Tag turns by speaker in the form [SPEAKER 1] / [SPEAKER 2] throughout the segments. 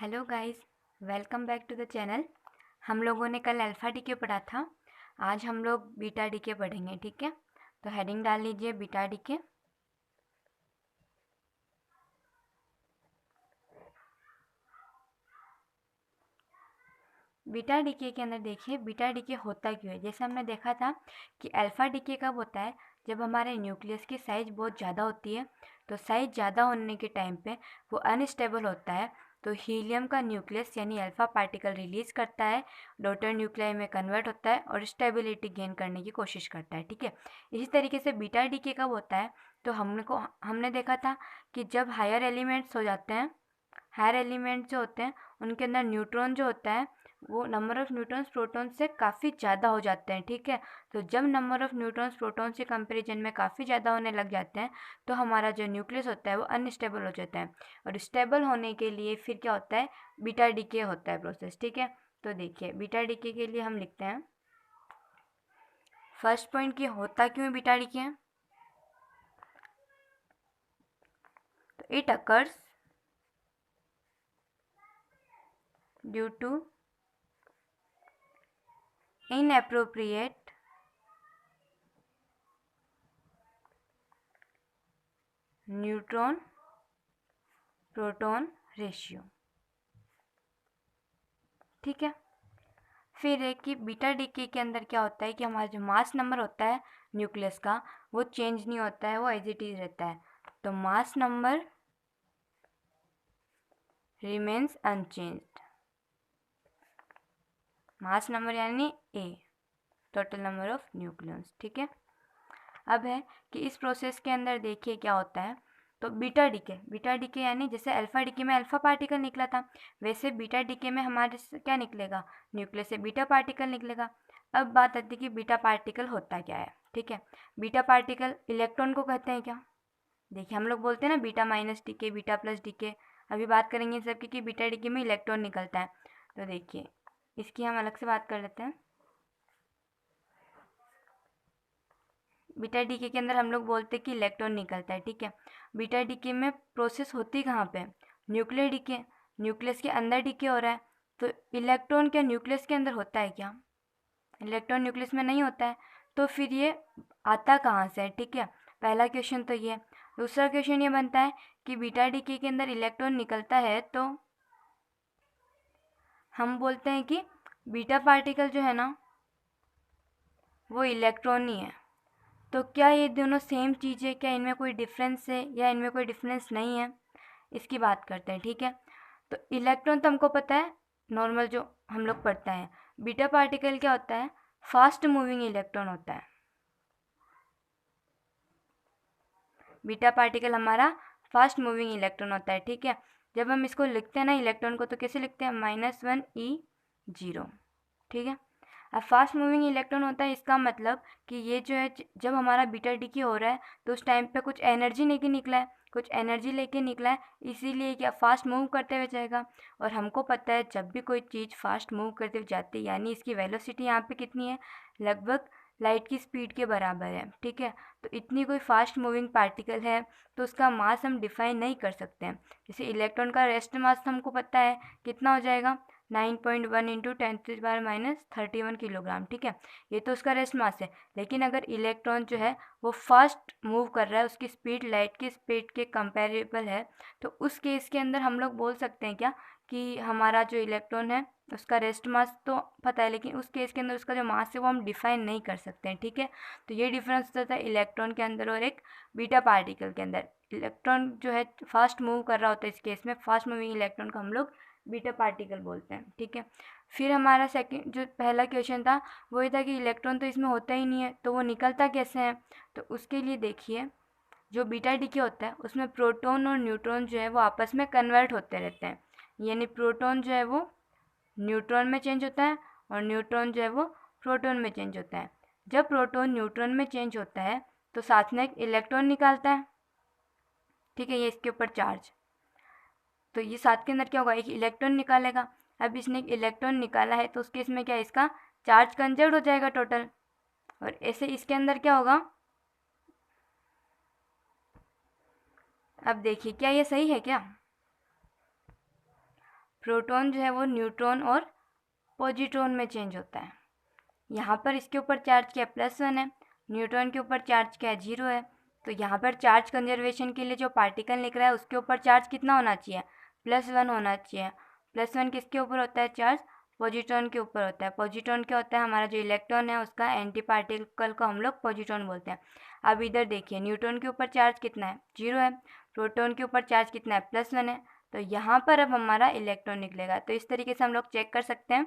[SPEAKER 1] Hello guys, welcome back to the channel. हम लोगों ने कल अल्फ़ा डीके पढ़ा था। आज हम लोग बीटा डीके पढ़ेंगे, ठीक है। तो हेडिंग डाल लीजिए बीटा डीके। बीटा डीके के अंदर देखिए बीटा डीके होता क्यों है। जैसे हमने देखा था कि अल्फ़ा डीके कब होता है, जब हमारे न्यूक्लियस की साइज़ बहुत ज़्यादा होती है। तो साइज़ ज़्यादा होने के टाइम पे वो अनस्टेबल होता है। तो हीलियम का न्यूक्लियस यानी अल्फ़ा पार्टिकल रिलीज़ करता है, डॉटर न्यूक्लियाई में कन्वर्ट होता है और स्टेबिलिटी गेन करने की कोशिश करता है, ठीक है। इसी तरीके से बीटा डीके कब होता है, तो हमने देखा था कि जब हायर एलिमेंट्स हो जाते हैं, हायर एलिमेंट्स जो होते हैं उनके अंदर न्यूट्रॉन जो होता है वो नंबर ऑफ़ न्यूट्रॉन्स प्रोटॉन से काफ़ी ज़्यादा हो जाते हैं, ठीक है। तो जब नंबर ऑफ़ न्यूट्रॉन्स प्रोटॉन से कंपैरिजन में काफ़ी ज़्यादा होने लग जाते हैं तो हमारा जो न्यूक्लियस होता है वो अनस्टेबल हो जाता है। और स्टेबल होने के लिए फिर क्या होता है, बीटा डीके होता है प्रोसेस, ठीक है। तो देखिए बीटा डीके के लिए हम लिखते हैं फर्स्ट पॉइंट कि होता क्यों है बीटा डीके। तो it occurs due to inappropriate neutron proton ratio, ठीक है। फिर है कि बीटा डीके के अंदर क्या होता है कि हमारा जो मास नंबर होता है न्यूक्लियस का वो चेंज नहीं होता है, वो एज इट इज रहता है। तो mass number remains unchanged. Mass number यानी ए, टोटल नंबर ऑफ न्यूक्लियस, ठीक है। अब है कि इस प्रोसेस के अंदर देखिए क्या होता है। तो बीटा डीके यानी जैसे अल्फा डीके में अल्फा पार्टिकल निकला था, वैसे बीटा डीके में हमारे से क्या निकलेगा, न्यूक्लियस से बीटा पार्टिकल निकलेगा। अब बात आती है कि बीटा पार्टिकल होता क्या है, ठीक है। बीटा पार्टिकल इलेक्ट्रॉन को कहते हैं क्या। देखिए हम लोग बोलते हैं ना beta minus decay, beta plus decay. अभी बात करेंगे इन सब की कि बीटा डीके में इलेक्ट्रॉन निकलता है। तो देखिए इसकी हम अलग से बात कर लेते हैं। बीटा डीके के अंदर हम लोग बोलते हैं कि इलेक्ट्रॉन निकलता है, ठीक है। बीटा डीके में प्रोसेस होती कहाँ पे, न्यूक्लियर डीके, न्यूक्लियस के अंदर डीके हो रहा है। तो इलेक्ट्रॉन क्या न्यूक्लियस के अंदर होता है क्या, इलेक्ट्रॉन न्यूक्लियस में नहीं होता है। तो फिर ये आता कहाँ से है, ठीक है। पहला क्वेश्चन तो ये। दूसरा क्वेश्चन ये बनता है कि बीटा डीके के अंदर इलेक्ट्रॉन निकलता है तो हम बोलते हैं कि बीटा पार्टिकल जो है ना वो इलेक्ट्रॉन ही है। तो क्या ये दोनों सेम चीज़ है, क्या इनमें कोई डिफरेंस है या इनमें कोई डिफरेंस नहीं है, इसकी बात करते हैं, ठीक है। तो इलेक्ट्रॉन तो हमको पता है, नॉर्मल जो हम लोग पढ़ते हैं। बीटा पार्टिकल क्या होता है, फास्ट मूविंग इलेक्ट्रॉन होता है। बीटा पार्टिकल हमारा फास्ट मूविंग इलेक्ट्रॉन होता है, ठीक है। जब हम इसको लिखते हैं ना इलेक्ट्रॉन को, तो कैसे लिखते हैं, -1 E0, ठीक है। अब फास्ट मूविंग इलेक्ट्रॉन होता है, इसका मतलब कि ये जो है जब हमारा बीटा डीके हो रहा है तो उस टाइम पे कुछ एनर्जी लेके निकला है, कुछ एनर्जी लेके निकला है, इसीलिए क्या फास्ट मूव करते हुए जाएगा। और हमको पता है जब भी कोई चीज़ फास्ट मूव करते हुए जाती है यानी इसकी वेलोसिटी यहाँ पे कितनी है, लगभग लाइट की स्पीड के बराबर है, ठीक है। तो इतनी कोई फास्ट मूविंग पार्टिकल है तो उसका मास हम डिफाइन नहीं कर सकते हैं। जैसे इलेक्ट्रॉन का रेस्ट मास हमको पता है कितना हो जाएगा, 9.1 इंटू 10⁻³ किलोग्राम, ठीक है। ये तो उसका रेस्ट मास है। लेकिन अगर इलेक्ट्रॉन जो है वो फास्ट मूव कर रहा है, उसकी स्पीड लाइट की स्पीड के कंपेरेबल है, तो उस केस के अंदर हम लोग बोल सकते हैं क्या कि हमारा जो इलेक्ट्रॉन है उसका रेस्ट मास तो पता है, लेकिन उस केस के अंदर उसका जो मास है वो हम डिफाइन नहीं कर सकते हैं, ठीक है। तो ये डिफरेंस होता है इलेक्ट्रॉन के अंदर और एक बीटा पार्टिकल के अंदर। इलेक्ट्रॉन जो है फास्ट मूव कर रहा होता है, इस केस में फास्ट मूविंग इलेक्ट्रॉन को हम लोग बीटा पार्टिकल बोलते हैं, ठीक है। फिर हमारा सेकंड जो पहला क्वेश्चन था वो ये था कि इलेक्ट्रॉन तो इसमें होता ही नहीं है तो वो निकलता कैसे है। तो उसके लिए देखिए जो बीटा डीके होता है उसमें प्रोटॉन और न्यूट्रॉन जो है वो आपस में कन्वर्ट होते रहते हैं। यानी प्रोटॉन जो है वो न्यूट्रॉन में चेंज होता है और न्यूट्रॉन जो है वो प्रोटॉन में चेंज होता है। जब प्रोटॉन न्यूट्रॉन में चेंज होता है तो साथ में एक इलेक्ट्रॉन निकालता है, ठीक है। ये इसके ऊपर चार्ज, तो ये साथ के अंदर क्या होगा, एक इलेक्ट्रॉन निकालेगा। अब इसने एक इलेक्ट्रॉन निकाला है तो उस केस में क्या इसका चार्ज कंजर्व हो जाएगा टोटल। और ऐसे इसके अंदर क्या होगा, अब देखिए क्या ये सही है क्या। प्रोटॉन जो है वो न्यूट्रॉन और पॉजिट्रॉन में चेंज होता है। यहाँ पर इसके ऊपर चार्ज क्या +1 है, न्यूट्रॉन के ऊपर चार्ज क्या 0 है। तो यहाँ पर चार्ज कंजर्वेशन के लिए जो पार्टिकल निकल रहा है उसके ऊपर चार्ज कितना होना चाहिए, +1 होना चाहिए। +1 किसके ऊपर होता है चार्ज, पॉजिट्रॉन के ऊपर होता है। पॉजिट्रॉन क्या होता है, हमारा जो इलेक्ट्रॉन है उसका एंटी पार्टिकल को हम लोग पॉजिट्रॉन बोलते हैं। अब इधर देखिए न्यूट्रॉन के ऊपर चार्ज कितना है 0 है, प्रोटॉन के ऊपर चार्ज कितना है +1 है। तो यहाँ पर अब हमारा इलेक्ट्रॉन निकलेगा। तो इस तरीके से हम लोग चेक कर सकते हैं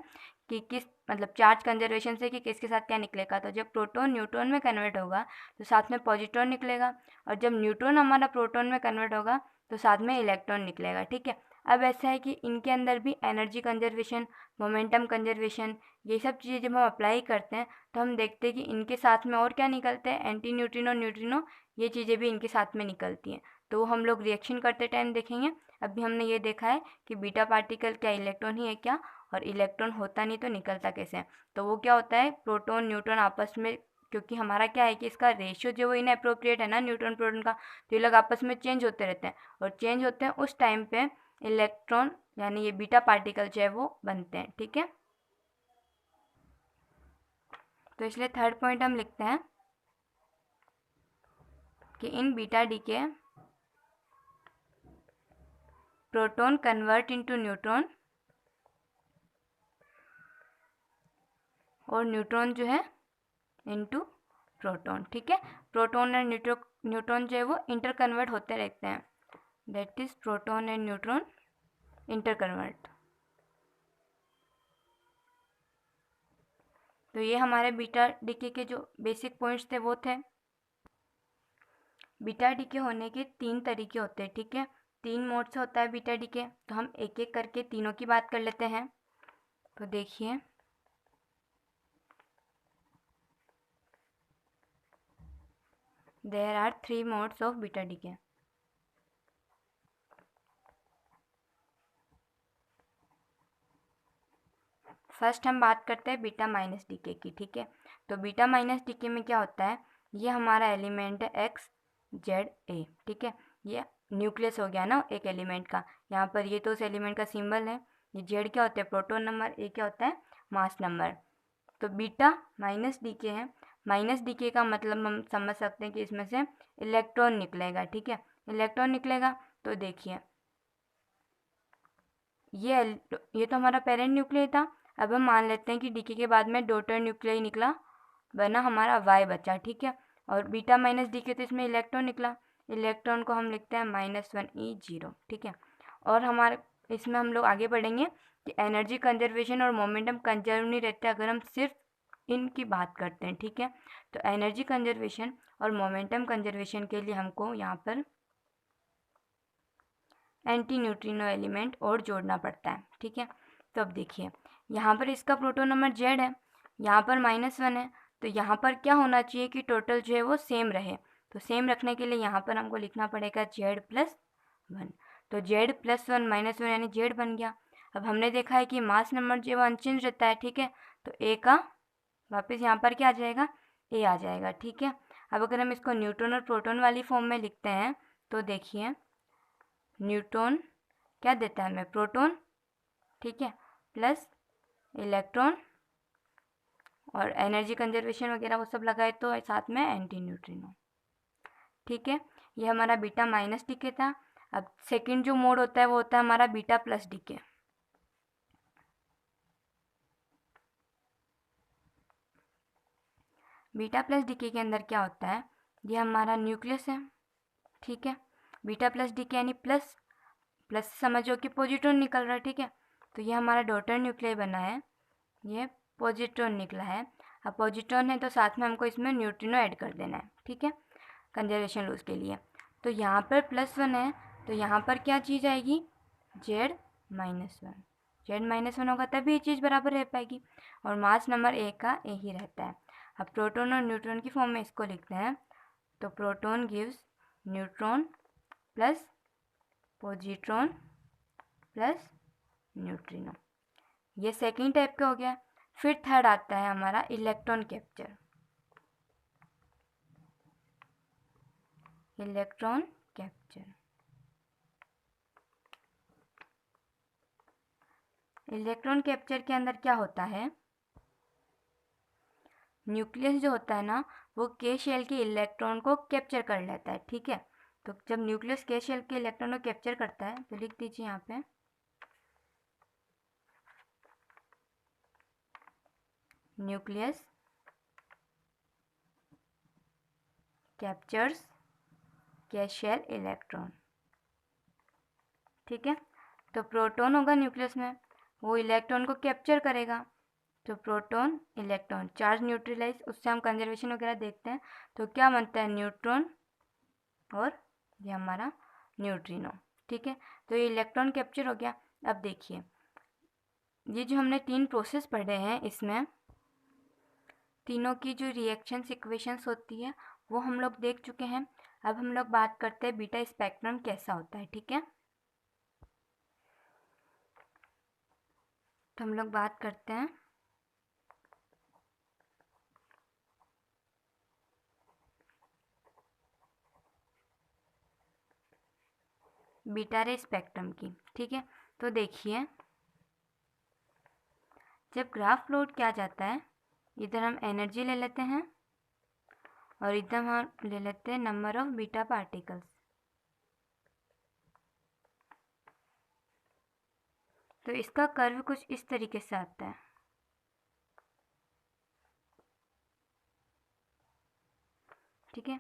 [SPEAKER 1] कि किस मतलब चार्ज कंजर्वेशन से कि किसके साथ क्या निकलेगा। तो जब प्रोटॉन न्यूट्रॉन में कन्वर्ट होगा तो साथ में पॉजिट्रॉन निकलेगा, और जब न्यूट्रॉन हमारा प्रोटॉन में कन्वर्ट होगा तो साथ में इलेक्ट्रॉन निकलेगा। ठीक है, अब ऐसा है कि इनके अंदर भी एनर्जी कंजर्वेशन, मोमेंटम कंजर्वेशन, ये सब चीज़ें जब हम अप्लाई करते हैं तो हम देखते हैं कि इनके साथ में और क्या निकलते हैं, एंटी न्यूट्रिनो, न्यूट्रिनो, ये चीज़ें भी इनके साथ में निकलती हैं। तो हम लोग रिएक्शन करते टाइम देखेंगे। अभी हमने ये देखा है कि बीटा पार्टिकल क्या इलेक्ट्रॉन ही है क्या, और इलेक्ट्रॉन होता नहीं तो निकलता कैसे है। तो वो क्या होता है, प्रोटॉन न्यूट्रॉन आपस में, क्योंकि हमारा क्या है कि इसका रेशियो जो वो इनअप्रोप्रिएट है ना न्यूट्रॉन प्रोटॉन का, तो ये लोग आपस में चेंज होते रहते हैं, और चेंज होते हैं उस टाइम पे इलेक्ट्रॉन यानी ये बीटा पार्टिकल जो है वो बनते हैं। ठीक है, तो इसलिए थर्ड पॉइंट हम लिखते हैं कि in beta decay proton convert into neutron, और न्यूट्रॉन जो है इनटू प्रोटॉन। ठीक है, प्रोटॉन एंड न्यूट्रॉन जो है वो इंटर कन्वर्ट होते रहते हैं, that is proton and neutron inter convert. तो ये हमारे बीटा डीके के जो बेसिक पॉइंट्स थे वो थे। बीटा डीके होने के 3 तरीके होते हैं। ठीक है, 3 मोड से होता है बीटा डीके। तो हम एक एक करके तीनों की बात कर लेते हैं। तो देखिए, there are 3 modes of beta decay. First हम बात करते हैं बीटा माइनस डीके की। ठीक है, तो बीटा माइनस डीके में क्या होता है, ये हमारा एलिमेंट है एक्स जेड ए। ठीक है, ये न्यूक्लियस हो गया ना एक एलिमेंट का। यहाँ पर ये तो उस एलिमेंट का सिंबल है। ये जेड क्या होता है, प्रोटॉन नंबर, ए क्या होता है, मास नंबर। तो बीटा माइनस डीके है। माइनस डीके का मतलब हम समझ सकते हैं कि इसमें से इलेक्ट्रॉन निकलेगा। ठीक है, इलेक्ट्रॉन निकलेगा। तो देखिए, ये तो हमारा पेरेंट न्यूक्लियस था। अब हम मान लेते हैं कि डीके के बाद में डॉटर न्यूक्लियस निकला, बना हमारा वाई बचा। ठीक है, और बीटा माइनस डीके तो इसमें इलेक्ट्रॉन निकला। इलेक्ट्रॉन को हम लिखते हैं -1e0। ठीक है, और हमारे इसमें हम लोग आगे बढ़ेंगे कि एनर्जी कंजर्वेशन और मोमेंटम कंजर्व नहीं रहते अगर हम सिर्फ इनकी बात करते हैं। ठीक है, तो एनर्जी कंजर्वेशन और मोमेंटम कंजर्वेशन के लिए हमको यहाँ पर एंटी न्यूट्रिनो एलिमेंट और जोड़ना पड़ता है। ठीक है, तो अब देखिए, यहाँ पर इसका प्रोटॉन नंबर जेड है, यहाँ पर -1 है। तो यहाँ पर क्या होना चाहिए कि टोटल जो है वो सेम रहे। तो सेम रखने के लिए यहाँ पर हमको लिखना पड़ेगा Z+1। तो Z+1 -1 यानी जेड बन गया। अब हमने देखा है कि मास नंबर जो है वो अनचेंज रहता है। ठीक है, तो ए का वापस यहाँ पर क्या आ जाएगा, ए आ जाएगा। ठीक है, अब अगर हम इसको न्यूट्रॉन और प्रोटॉन वाली फॉर्म में लिखते हैं तो देखिए, न्यूट्रॉन क्या देता है हमें, प्रोटॉन। ठीक है, प्लस इलेक्ट्रॉन, और एनर्जी कंजर्वेशन वगैरह वो सब लगाए तो साथ में एंटी न्यूट्रिनो। ठीक है, ये हमारा बीटा माइनस डीके था। अब सेकंड जो मोड होता है वो होता है हमारा beta plus decay. Beta plus decay के अंदर क्या होता है, ये हमारा न्यूक्लियस है। ठीक है, बीटा प्लस डीके यानी प्लस, प्लस समझो कि पॉजिट्रॉन निकल रहा है। ठीक है, तो ये हमारा डॉटर न्यूक्लियस बना है, ये पॉजिट्रॉन निकला है। अब पॉजिट्रॉन है तो साथ में हमको इसमें न्यूट्रिनो ऐड कर देना है। ठीक है, कंजर्वेशन लूज के लिए। तो यहाँ पर +1 है, तो यहाँ पर क्या चीज़ आएगी, Z-1। Z-1 होगा तभी ये चीज़ बराबर रह पाएगी, और मास नंबर ए का ए ही रहता है। अब प्रोटॉन और न्यूट्रॉन की फॉर्म में इसको लिखते हैं। तो proton gives neutron plus positron plus neutrino, ये सेकेंड टाइप का हो गया। फिर थर्ड आता है हमारा electron capture. Electron capture, electron capture के अंदर क्या होता है, न्यूक्लियस जो होता है ना वो के शेल के इलेक्ट्रॉन को कैप्चर कर लेता है, ठीक है। तो जब न्यूक्लियस के शेल के इलेक्ट्रॉन को कैप्चर करता है तो लिख दीजिए यहाँ पे न्यूक्लियस कैप्चर्स के शेल इलेक्ट्रॉन, ठीक है। तो प्रोटॉन होगा न्यूक्लियस में, वो इलेक्ट्रॉन को कैप्चर करेगा। तो प्रोटॉन इलेक्ट्रॉन चार्ज न्यूट्रलाइज, उससे हम कंजर्वेशन वगैरह देखते हैं। तो क्या बनता है, न्यूट्रॉन और ये हमारा न्यूट्रिनो, ठीक है। तो ये इलेक्ट्रॉन कैप्चर हो गया। अब देखिए ये जो हमने 3 प्रोसेस पढ़े हैं, इसमें तीनों की जो रिएक्शंस इक्वेशंस होती है वो हम लोग देख चुके हैं। अब हम लोग बात करते हैं बीटा स्पेक्ट्रम कैसा होता है, ठीक है। तो हम लोग बात करते हैं बीटा रे स्पेक्ट्रम की, ठीक है। तो देखिए जब ग्राफ प्लॉट किया जाता है, इधर हम एनर्जी ले लेते हैं और इधर हम ले लेते हैं नंबर ऑफ बीटा पार्टिकल्स। तो इसका कर्व कुछ इस तरीके से आता है, ठीक है।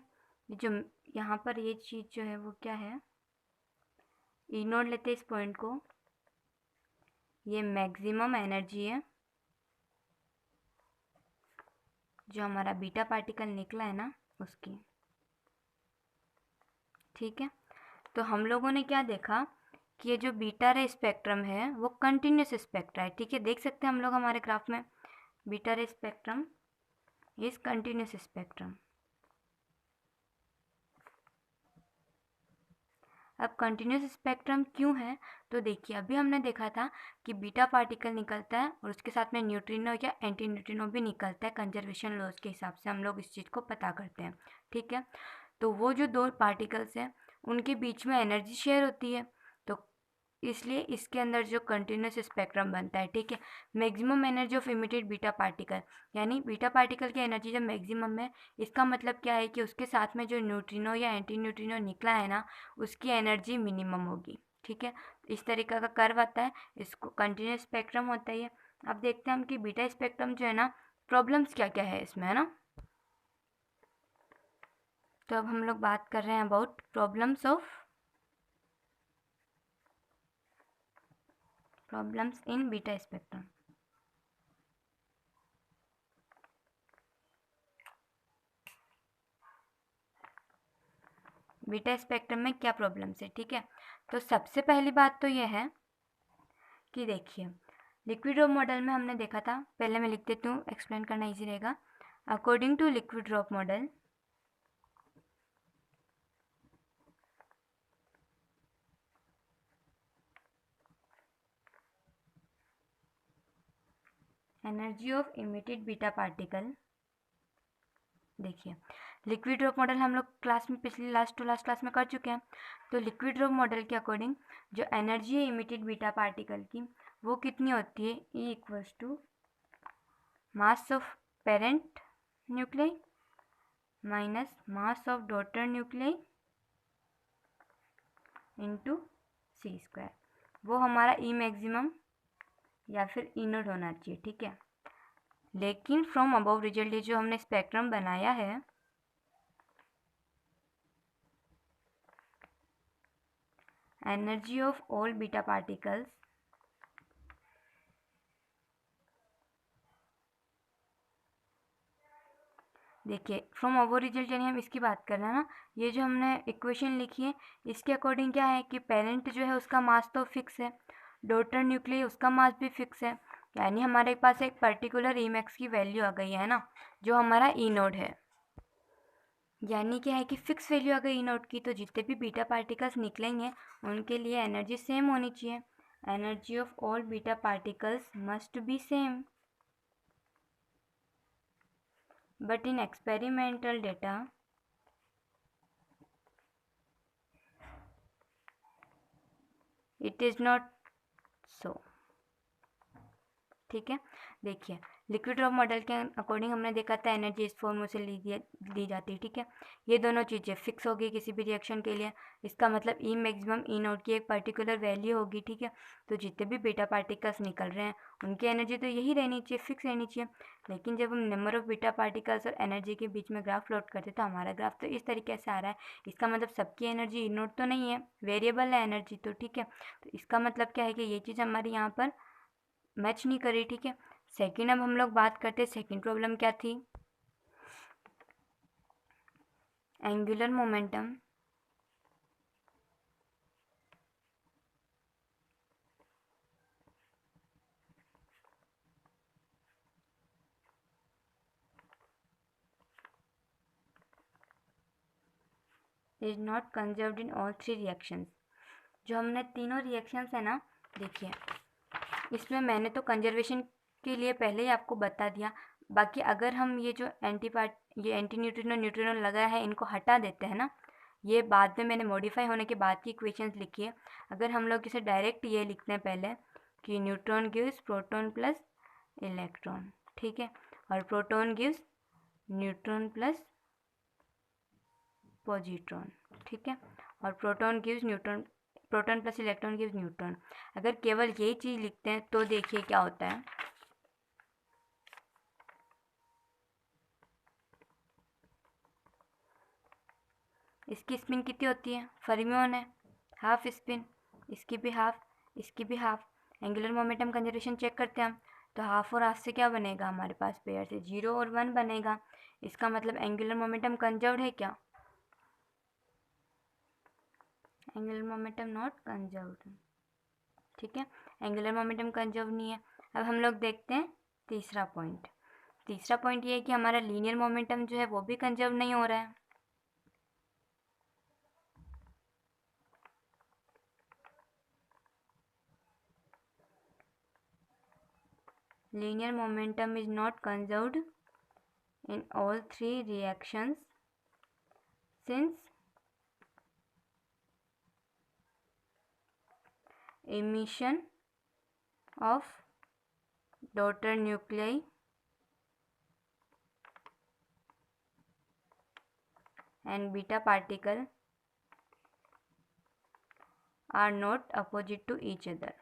[SPEAKER 1] जो यहाँ पर ये चीज़ जो है वो क्या है, ई नोड लेते हैं इस पॉइंट को, ये मैक्सिमम एनर्जी है जो हमारा बीटा पार्टिकल निकला है ना उसकी, ठीक है। तो हम लोगों ने क्या देखा कि ये जो बीटा रे स्पेक्ट्रम है वो कंटिन्यूस स्पेक्ट्रा है, ठीक है। देख सकते हैं हम लोग हमारे ग्राफ में बीटा रे स्पेक्ट्रम इज कंटिन्यूस स्पेक्ट्रम। अब कंटिन्यूस स्पेक्ट्रम क्यों है, तो देखिए अभी हमने देखा था कि बीटा पार्टिकल निकलता है और उसके साथ में न्यूट्रिनो या एंटी न्यूट्रिनो भी निकलता है, कंजर्वेशन लॉज के हिसाब से हम लोग इस चीज़ को पता करते हैं, ठीक है। तो वो जो 2 पार्टिकल्स हैं उनके बीच में एनर्जी शेयर होती है, तो इसलिए इसके अंदर जो कंटिन्यूस स्पेक्ट्रम बनता है, ठीक है। Maximum energy of emitted beta particle, यानी बीटा पार्टिकल की एनर्जी जब मैक्सिमम है, इसका मतलब क्या है कि उसके साथ में जो न्यूट्रिनो या एंटी न्यूट्रिनो निकला है ना उसकी एनर्जी मिनिमम होगी, ठीक है। इस तरीके का कर्व आता है, इसको कंटिन्यूस स्पेक्ट्रम होता है ये। अब देखते हैं हम कि बीटा स्पेक्ट्रम जो है ना प्रॉब्लम्स क्या क्या है इसमें, है ना। तो अब हम लोग बात कर रहे हैं about problems in beta spectrum. Beta spectrum में क्या प्रॉब्लम्स है, ठीक है। तो सबसे पहली बात तो यह है कि देखिए लिक्विड ड्रॉप मॉडल में हमने देखा था, पहले मैं लिख देती हूँ, एक्सप्लेन करना इजी रहेगा। According to liquid drop model, energy of emitted beta particle, देखिए लिक्विड ड्रॉप मॉडल हम लोग क्लास में पिछली लास्ट टू लास्ट क्लास में कर चुके हैं। तो लिक्विड ड्रॉप मॉडल के अकॉर्डिंग जो एनर्जी है इमिटेड बीटा पार्टिकल की वो कितनी होती है, E equals to mass of parent nuclei minus mass of daughter nuclei into C square. वो हमारा ई मैक्सिमम या फिर ई नोड होना चाहिए, ठीक है। लेकिन फ्रॉम अबव रिजल्ट ये जो हमने स्पेक्ट्रम बनाया है energy of all beta particles देखिए फ्रॉम अबव रिजल्ट यानी हम इसकी बात कर रहे हैं ना, ये जो हमने इक्वेशन लिखी है इसके अकॉर्डिंग क्या है कि पेरेंट जो है उसका मास तो फिक्स है, डॉटर न्यूक्लियस उसका मास भी फिक्स है, यानी हमारे पास एक पर्टिकुलर ई मैक्स की वैल्यू आ गई है ना जो हमारा ई नोड है। यानी क्या है कि फिक्स वैल्यू आ गई ई नोड की, तो जितने भी बीटा पार्टिकल्स निकलेंगे उनके लिए एनर्जी सेम होनी चाहिए। Energy of all beta particles must be same, but in experimental data it is not so, ठीक है। देखिए, लिक्विड ड्रॉप मॉडल के अकॉर्डिंग हमने देखा था एनर्जी इस फॉर्मूले से ली जाती है। ठीक है, ये दोनों चीज़ें फिक्स होगी किसी भी रिएक्शन के लिए। इसका मतलब ई मैक्सिमम ई नोट की एक पर्टिकुलर वैल्यू होगी। ठीक है, तो जितने भी बीटा पार्टिकल्स निकल रहे हैं उनकी एनर्जी तो यही रहनी चाहिए, फिक्स रहनी चाहिए। लेकिन जब हम नंबर ऑफ बीटा पार्टिकल्स और एनर्जी के बीच में ग्राफ प्लॉट करते तो हमारा ग्राफ तो इस तरीके से आ रहा है। इसका मतलब सबकी एनर्जी ई नोट तो नहीं है, वेरिएबल है एनर्जी तो। ठीक है, तो इसका मतलब क्या है कि ये चीज़ हमारी यहाँ पर मैच नहीं करी। ठीक है, सेकंड अब हम लोग बात करते हैं सेकंड प्रॉब्लम क्या थी। Angular momentum is not conserved in all three reactions. जो हमने तीनों रिएक्शंस है ना, देखिए इसमें मैंने तो कंजर्वेशन के लिए पहले ही आपको बता दिया। बाकी अगर हम ये जो ये एंटी न्यूट्रिनो न्यूट्रिनो लगा है इनको हटा देते हैं ना, ये बाद में मैंने मॉडिफाई होने के बाद की इक्वेशंस लिखी है। अगर हम लोग इसे डायरेक्ट ये लिखते हैं पहले कि neutron gives proton plus electron. ठीक है, और proton gives neutron plus positron. ठीक है, और proton gives neutron, proton plus electron gives neutron. अगर केवल यही चीज़ लिखते हैं तो देखिए क्या होता है। इसकी स्पिन कितनी होती है, फर्मियोन है, हाफ स्पिन। इसकी भी हाफ, इसकी भी half. Angular momentum conservation check करते हैं हम, तो हाफ और हाफ से क्या बनेगा हमारे पास, पेयर से 0 और 1 बनेगा। इसका मतलब एंगुलर मोमेंटम कंजर्व्ड है क्या, एंगुलर मोमेंटम नॉट कंजर्व्ड। ठीक है, एंगुलर मोमेंटम कंजर्व नहीं है। अब हम लोग देखते हैं तीसरा पॉइंट। तीसरा पॉइंट ये है कि हमारा लीनियर मोमेंटम जो है वो भी कंजर्व नहीं हो रहा है। linear momentum is not conserved in all three reactions since emission of daughter nuclei and beta particle are not opposite to each other.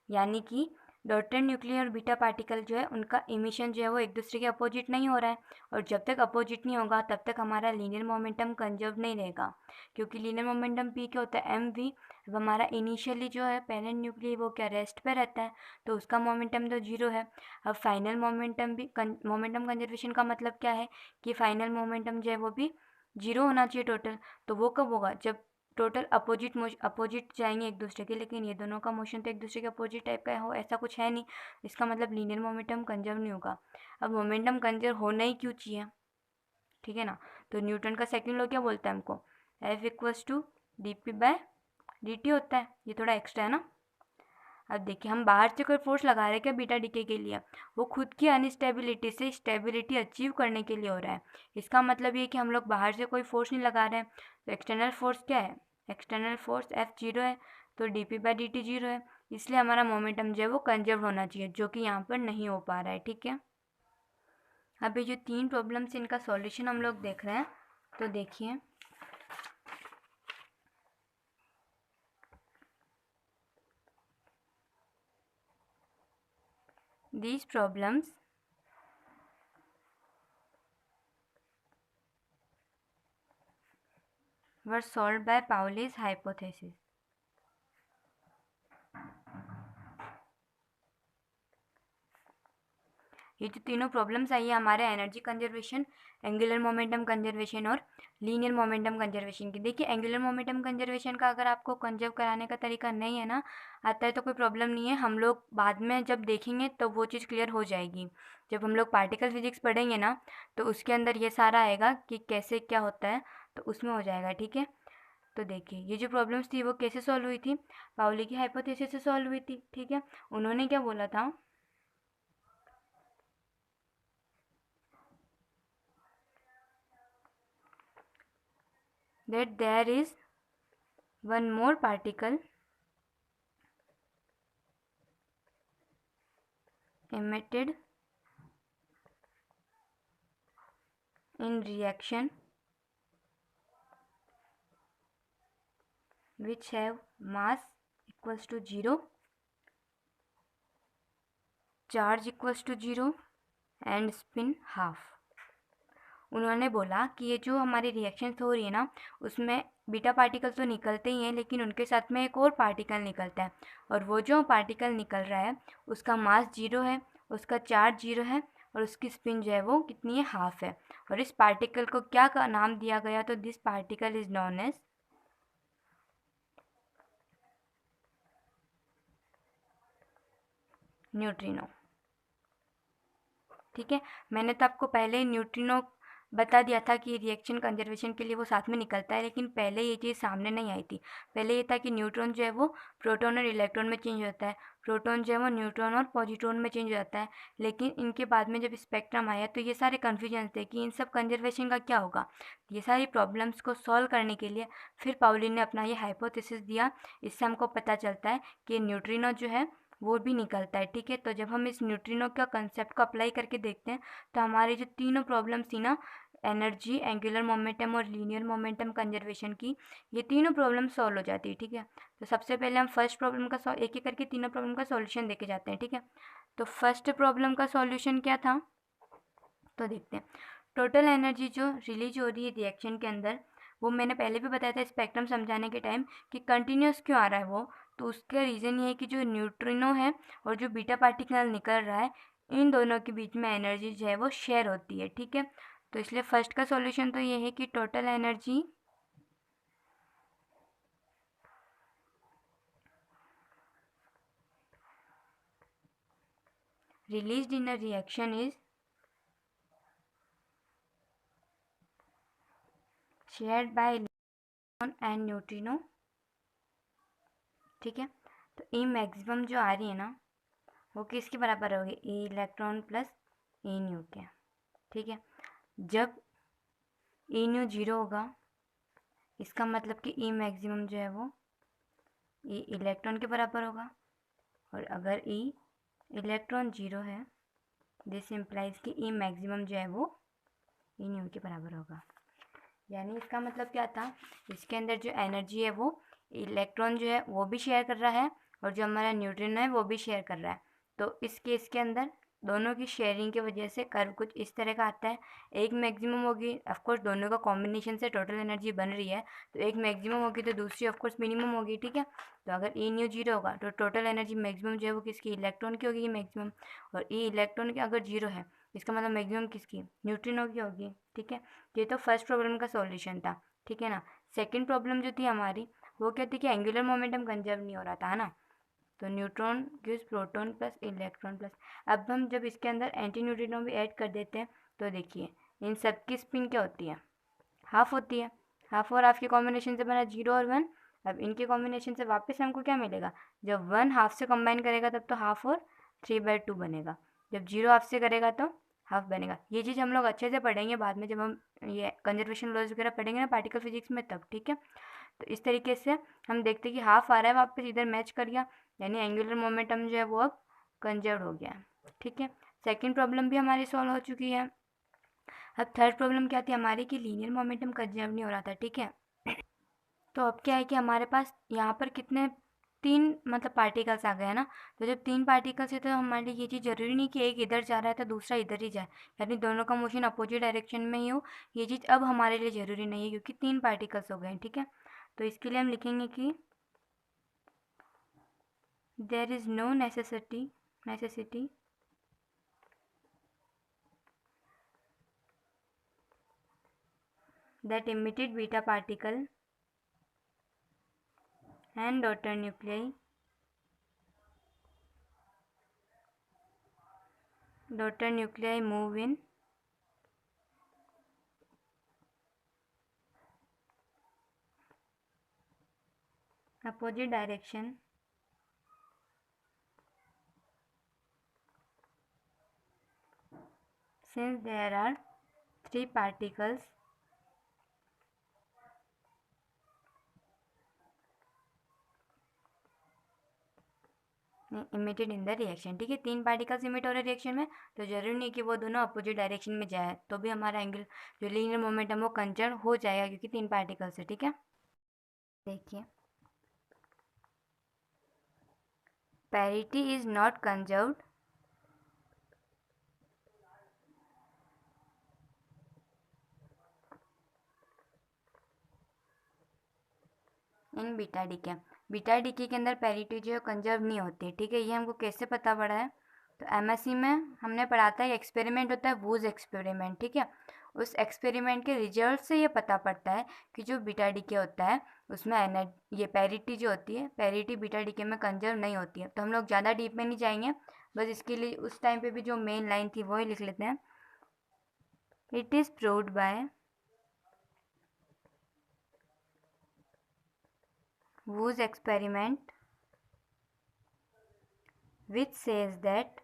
[SPEAKER 1] यानी कि डॉटर न्यूक्लियर और बीटा पार्टिकल जो है उनका इमिशन जो है वो एक दूसरे के अपोजिट नहीं हो रहा है। और जब तक अपोजिट नहीं होगा तब तक हमारा लीनियर मोमेंटम कंजर्व नहीं रहेगा, क्योंकि लीनियर मोमेंटम पी क्या होता है, एम वी। अब हमारा इनिशियली जो है पेरेंट न्यूक्लियर वो क्या रेस्ट पे रहता है, तो उसका मोमेंटम तो जीरो है। अब फाइनल मोमेंटम भी मोमेंटम कंजर्वेशन का मतलब क्या है कि फाइनल मोमेंटम जो है वो भी जीरो होना चाहिए टोटल। तो वो कब होगा, जब टोटल अपोजिट जाएंगे एक दूसरे के। लेकिन ये दोनों का मोशन तो एक दूसरे के अपोजिट टाइप का हो ऐसा कुछ है नहीं। इसका मतलब लीनियर मोमेंटम कंजर्व नहीं होगा। अब मोमेंटम कंजर्व होना ही क्यों चाहिए, ठीक है ना। तो न्यूटन का सेकंड लॉ क्या बोलता है हमको, F equals to D P by D T होता है। ये थोड़ा एक्स्ट्रा है ना। अब देखिए हम बाहर से कोई फोर्स लगा रहे हैं क्या बीटा डीके के लिए, वो खुद की अनस्टेबिलिटी से स्टेबिलिटी अचीव करने के लिए हो रहा है। इसका मतलब ये कि हम लोग बाहर से कोई फोर्स नहीं लगा रहे हैं। तो एक्सटर्नल फोर्स क्या है, एक्सटर्नल फोर्स एफ जीरो है, तो D P by D T zero है। इसलिए हमारा मोमेंटम जो है वो कंजर्व होना चाहिए, जो कि यहाँ पर नहीं हो पा रहा है। ठीक है, अभी जो तीन प्रॉब्लम्स इनका सॉल्यूशन हम लोग देख रहे हैं, तो देखिए these problems were solved by Pauli's hypothesis. ये जो तीनों प्रॉब्लम्स आई है हमारे energy conservation, angular momentum conservation और लीनियर मोमेंटम कंजर्वेशन की। देखिए एंगुलर मोमेंटम कंजर्वेशन का अगर आपको कंजर्व कराने का तरीका नहीं है ना, आता है तो कोई प्रॉब्लम नहीं है। हम लोग बाद में जब देखेंगे तो वो चीज़ क्लियर हो जाएगी। जब हम लोग पार्टिकल फिजिक्स पढ़ेंगे ना तो उसके अंदर ये सारा आएगा कि कैसे क्या होता है, तो उसमें हो जाएगा। ठीक है, तो देखिए ये जो प्रॉब्लम्स थी वो कैसे सॉल्व हुई थी, पाउली की हाइपोथेसिस से सॉल्व हुई थी। ठीक है, उन्होंने क्या बोला था, that there is one more particle emitted in reaction which have mass equals to 0, charge equals to 0 and spin half। उन्होंने बोला कि ये जो हमारी रिएक्शंस हो रही है ना, उसमें बीटा पार्टिकल तो निकलते ही हैं, लेकिन उनके साथ में एक और पार्टिकल निकलता है, और वो जो पार्टिकल निकल रहा है उसका मास 0 है, उसका चार्ज 0 है, और उसकी स्पिन जो है वो कितनी है, हाफ है। और इस पार्टिकल को क्या का नाम दिया गया, तो this particle is known as neutrino. ठीक है, मैंने तो आपको पहले ही न्यूट्रिनो बता दिया था कि रिएक्शन कंजर्वेशन के लिए वो साथ में निकलता है, लेकिन पहले ये चीज़ सामने नहीं आई थी। पहले ये था कि न्यूट्रॉन जो है वो प्रोटॉन और इलेक्ट्रॉन में चेंज होता है, प्रोटॉन जो है वो न्यूट्रॉन और पॉजिट्रॉन में चेंज हो जाता है। लेकिन इनके बाद में जब स्पेक्ट्रम आया तो ये सारे कन्फ्यूजन थे कि इन सब कंजर्वेशन का क्या होगा। ये सारी प्रॉब्लम्स को सॉल्व करने के लिए फिर पाउली ने अपना ये हाइपोथेसिस दिया। इससे हमको पता चलता है कि न्यूट्रिनो जो है वो भी निकलता है। ठीक है, तो जब हम इस न्यूट्रिनो का कंसेप्ट को अप्लाई करके देखते हैं तो हमारी जो तीनों प्रॉब्लम्स थी ना, एनर्जी, एंगुलर मोमेंटम और लीनियर मोमेंटम कंजर्वेशन की, ये तीनों प्रॉब्लम सॉल्व हो जाती है। ठीक है, तो सबसे पहले हम फर्स्ट प्रॉब्लम का एक एक करके तीनों प्रॉब्लम का सॉल्यूशन देके जाते हैं। ठीक है, तो फर्स्ट प्रॉब्लम का सॉल्यूशन क्या था, तो देखते हैं। टोटल एनर्जी जो रिलीज हो रही है रिएक्शन के अंदर, वो मैंने पहले भी बताया था स्पेक्ट्रम समझाने के टाइम कि कंटिन्यूस क्यों आ रहा है वो, तो उसका रीज़न ये है कि जो न्यूट्रिनो है और जो बीटा पार्टिकल निकल रहा है, इन दोनों के बीच में एनर्जी जो है वो शेयर होती है। ठीक है, तो इसलिए फर्स्ट का सॉल्यूशन तो ये है कि total energy released in a reaction is shared by electron and neutrino। ठीक है, तो ई मैक्सिमम जो आ रही है ना, वो किसके बराबर होगी, ई इलेक्ट्रॉन प्लस ई न्यू के। ठीक है, जब ई न्यू 0 होगा, इसका मतलब कि ई मैक्सिमम जो है वो ई इलेक्ट्रॉन के बराबर होगा, और अगर ई इलेक्ट्रॉन 0 है, दिस इम्प्लाइज कि ई मैक्सिमम जो है वो ई न्यू के बराबर होगा। यानी इसका मतलब क्या था, इसके अंदर जो एनर्जी है वो इलेक्ट्रॉन जो है वो भी शेयर कर रहा है, और जो हमारा न्यूट्रिनो है वो भी शेयर कर रहा है। तो इस केस के अंदर दोनों की शेयरिंग की वजह से कर्व कुछ इस तरह का आता है। एक मैक्सिमम होगी, ऑफकोर्स दोनों का कॉम्बिनेशन से टोटल एनर्जी बन रही है, तो एक मैक्सिमम होगी तो दूसरी ऑफकोर्स मिनिमम होगी। ठीक है, तो अगर ई न्यू 0 होगा तो टोटल एनर्जी मैक्सिमम जो है वो किसकी, इलेक्ट्रॉन की होगी मैक्सिमम, और ई इलेक्ट्रॉन की अगर 0 है, इसका मतलब मैक्सिमम किसकी, न्यूट्रिनो की होगी। ठीक है, ये तो फर्स्ट प्रॉब्लम का सॉल्यूशन था। ठीक है ना, सेकंड प्रॉब्लम जो थी हमारी, वो क्या थी कि एंगुलर मोमेंटम कंजर्व नहीं हो रहा था, है ना, तो neutron gives proton plus electron plus. अब हम जब इसके अंदर एंटी न्यूट्रिनो भी ऐड कर देते हैं तो देखिए इन सब की स्पिन क्या होती है, हाफ होती है। हाफ और हाफ के कॉम्बिनेशन से बना 0 और 1। अब इनके कॉम्बिनेशन से वापस हमको क्या मिलेगा, जब 1 हाफ से कंबाइन करेगा तब तो हाफ और 3/2 बनेगा, जब 0 हाफ से करेगा तो हाफ बनेगा। ये चीज़ हम लोग अच्छे से पढ़ेंगे बाद में, जब हम ये कंजर्वेशन लॉज वगैरह पढ़ेंगे ना पार्टिकल फिजिक्स में तब। ठीक है, तो इस तरीके से हम देखते हैं कि हाफ आ रहा है वापस, इधर मैच कर गया, यानी एंगुलर मोमेंटम जो है वो अब कंजर्व हो गया। ठीक है, सेकेंड प्रॉब्लम भी हमारी सॉल्व हो चुकी है। अब थर्ड प्रॉब्लम क्या थी हमारी, कि लीनियर मोमेंटम कंजर्व नहीं हो रहा था। ठीक है, तो अब क्या है कि हमारे पास यहाँ पर कितने, तीन मतलब पार्टिकल्स आ गए हैं ना, तो जब तीन पार्टिकल्स है तो हमारे लिए ये चीज़ ज़रूरी नहीं कि एक इधर जा रहा है तो दूसरा इधर ही जाए, यानी दोनों का मोशन अपोजिट डायरेक्शन में ही हो। ये चीज़ अब हमारे लिए ज़रूरी नहीं है क्योंकि तीन पार्टिकल्स हो गए हैं। ठीक है, तो इसके लिए हम लिखेंगे कि there is no necessity that emitted beta particle and daughter nuclei move in opposite direction since there are three particles emitted in the reaction, ठीक है। 3 पार्टिकल्स इमिट हो रहे रिएक्शन में, तो जरूरी नहीं कि वो दोनों अपोजिट डायरेक्शन में जाए, तो भी हमारा एंगल जो लीनियर मोमेंटम वो कंजर्व हो जाएगा क्योंकि 3 पार्टिकल्स है, ठीक है। देखिए, parity is not conserved in beta DK. Beta decay के अंदर पैरिटी जो है कंजर्व नहीं होती, ठीक है। ये हमको कैसे पता पड़ा है, तो एमएससी में हमने पढ़ा था एक एक्सपेरिमेंट होता है, वूज एक्सपेरिमेंट, ठीक है। उस एक्सपेरिमेंट के रिजल्ट से ये पता पड़ता है कि जो बीटा डीके होता है उसमें ये पैरिटी जो होती है, पैरिटी बीटा डीके में कंजर्व नहीं होती है। तो हम लोग ज़्यादा डीप में नहीं जाएंगे, बस इसके लिए उस टाइम पे भी जो मेन लाइन थी वो ही लिख लेते हैं। It is proved bye whose experiment which says that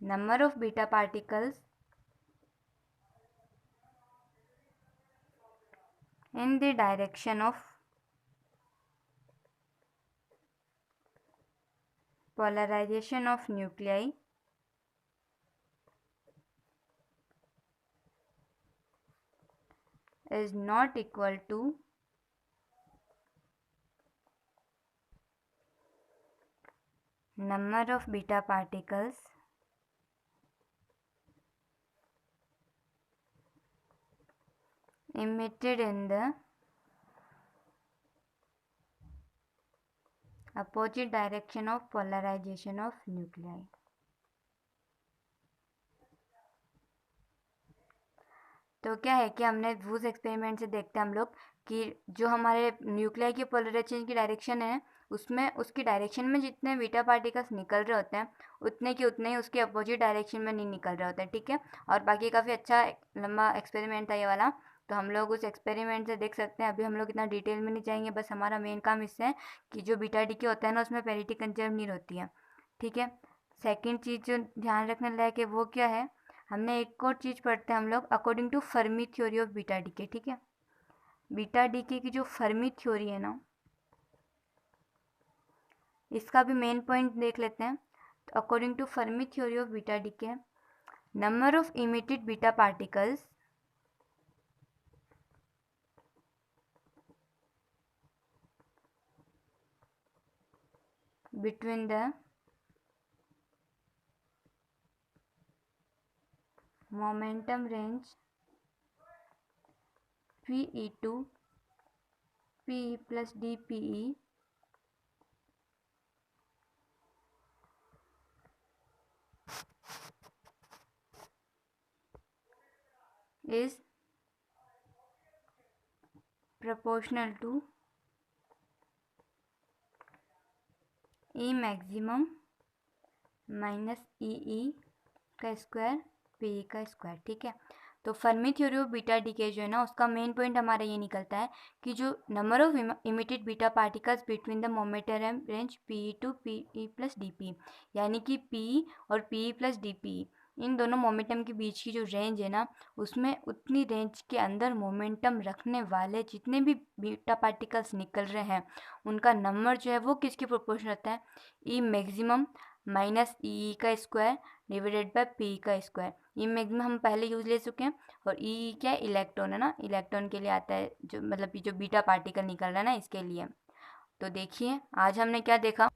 [SPEAKER 1] number of beta particles in the direction of polarization of nuclei is not equal to number of beta particles emitted in the opposite direction of polarization of nuclei। तो क्या है कि हमने whose experiment से देखते हैं हम लोग कि जो हमारे न्यूक्लियाई की पोलराइजेशन की डायरेक्शन है उसमें उसकी डायरेक्शन में जितने बीटा पार्टिकल्स निकल रहे होते हैं उतने के उतने ही उसके अपोजिट डायरेक्शन में नहीं निकल रहे होते हैं, ठीक है। और बाकी काफ़ी अच्छा लंबा एक्सपेरिमेंट था ये वाला, तो हम लोग उस एक्सपेरिमेंट से देख सकते हैं। अभी हम लोग इतना डिटेल में नहीं जाएंगे, बस हमारा मेन काम इससे है कि जो बीटा डीके होता है ना उसमें पैरिटी कंजर्व नहीं होती है, ठीक है। सेकेंड चीज़ जो ध्यान रखने लायक है वो क्या है, हमने एक और चीज़ पढ़ते हैं हम लोग according to Fermi theory of beta decay, ठीक है। बीटा डीके की जो फर्मी थ्योरी है ना, इसका भी मेन पॉइंट देख लेते हैं। तो according to Fermi theory of beta decay, number of emitted beta particles between the momentum range PE2 PE plus DPE is proportional to E maximum minus E का square P का square, ठीक है। तो Fermi theory of beta decay जो है ना उसका main point हमारा ये निकलता है कि जो number of emitted beta particles between the momentum range P to P E plus D P, यानी कि पी और P E plus D P इन दोनों मोमेंटम के बीच की जो रेंज है ना उसमें उतनी रेंज के अंदर मोमेंटम रखने वाले जितने भी बीटा पार्टिकल्स निकल रहे हैं उनका नंबर जो है वो किसके प्रोपोर्शन होता है, ई मैक्सिमम माइनस ई का स्क्वायर डिवाइडेड बाय पी का स्क्वायर। ये मैक्सिमम हम पहले यूज ले चुके हैं, और ई क्या है, इलेक्ट्रॉन है ना, इलेक्ट्रॉन के लिए आता है जो मतलब जो बीटा पार्टिकल निकल रहा है ना इसके लिए। तो देखिए आज हमने क्या देखा,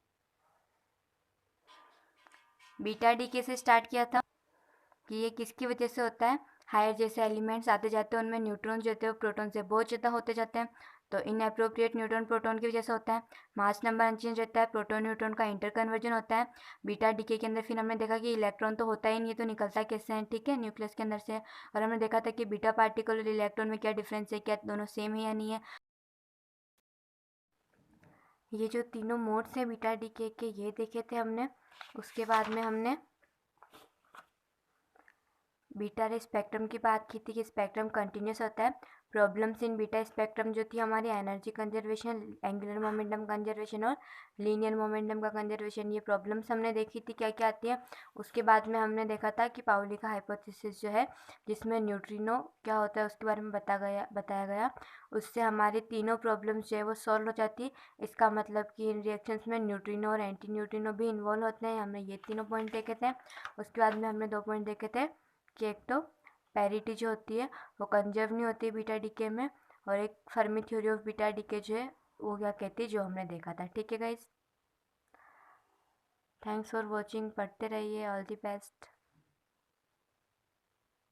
[SPEAKER 1] बीटा डीके से स्टार्ट किया था कि ये किसकी वजह से होता है, हायर जैसे एलिमेंट्स आते जाते हैं उनमें न्यूट्रॉन जो होते हैं प्रोटॉन से बहुत ज़्यादा होते जाते हैं, तो इनअप्रोप्रिएट न्यूट्रॉन प्रोटॉन की वजह से होता है। मास नंबर अनचेंज रहता है, प्रोटॉन न्यूट्रॉन का इंटर कन्वर्जन होता है। बीटा डीके के अंदर फिर हमने देखा कि इलेक्ट्रॉन तो होता ही नहीं है, तो निकलता कैसे है, ठीक है, न्यूक्लियस के अंदर से। और हमने देखा था कि बीटा पार्टिकल और इलेक्ट्रॉन में क्या डिफरेंस है, क्या दोनों सेम है या नहीं है। ये जो तीनों मोड्स हैं बीटा डीके के ये देखे थे हमने। उसके बाद में हमने बीटा रे स्पेक्ट्रम की बात की थी कि स्पेक्ट्रम कंटिन्यूस होता है। प्रॉब्लम्स इन बीटा स्पेक्ट्रम जो थी हमारी energy conservation, angular momentum conservation और लीनियर मोमेंटम का कंजर्वेशन, ये प्रॉब्लम्स हमने देखी थी क्या क्या आती है। उसके बाद में हमने देखा था कि पाउली का हाइपोथेसिस जो है जिसमें न्यूट्रिनो क्या होता है उसके बारे में बताया गया। उससे हमारी तीनों प्रॉब्लम्स जो है वो सॉल्व हो जाती है। इसका मतलब कि इन रिएक्शंस में न्यूट्रिनो और एंटी न्यूट्रिनो भी इन्वॉल्व होते हैं। हमने ये तीनों पॉइंट देखे थे। उसके बाद में हमने 2 पॉइंट देखे थे कि एक तो पैरिटी जो होती है वो कंजर्व नहीं होती है बीटा डीके में, और एक Fermi theory of beta decay जो है वो क्या कहती है, जो हमने देखा था। ठीक है गाइस, थैंक्स फॉर वॉचिंग, पढ़ते रहिए, ऑल द बेस्ट।